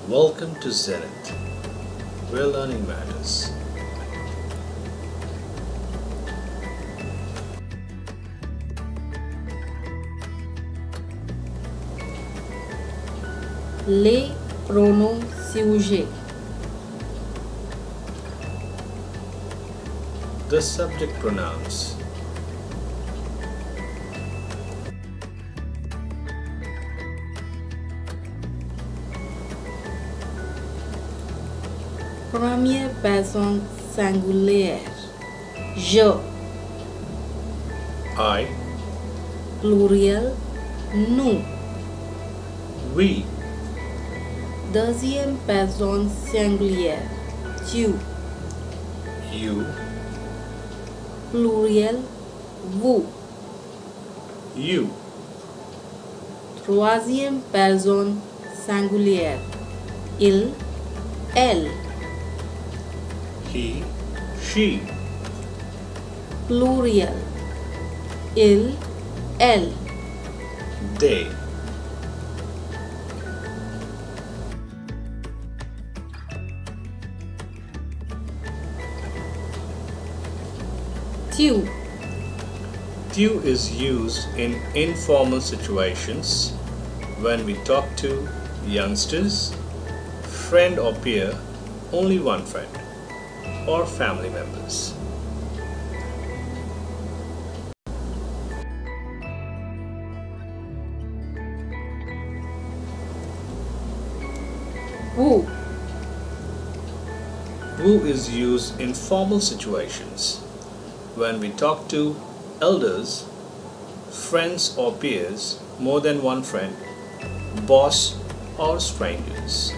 Welcome to Zenith, where learning matters. Les pronoms sujets. The subject pronouns. Première personne singulière. Je. I, Pluriel. Nous. we, Deuxième personne singulière. Tu. you, Pluriel. Vous. you. Troisième personne singulière. Il. Elle. He, she. Pluriel. Il. Elle. They. Tu. Tu is used in informal situations when we talk to youngsters, friend or peer, only one friend, or family members. Vous. Vous is used in formal situations when we talk to elders, friends or peers, more than one friend, boss or strangers.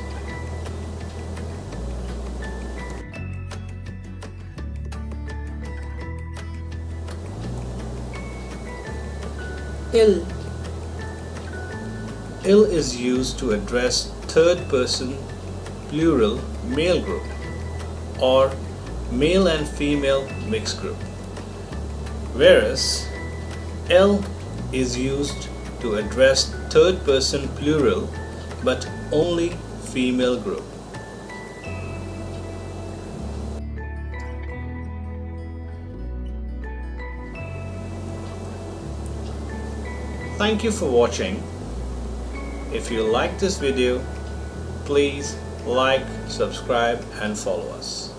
Il. Il is used to address third person plural male group or male and female mixed group, whereas elle is used to address third person plural but only female group. Thank you for watching. If you like this video, please like, subscribe and follow us.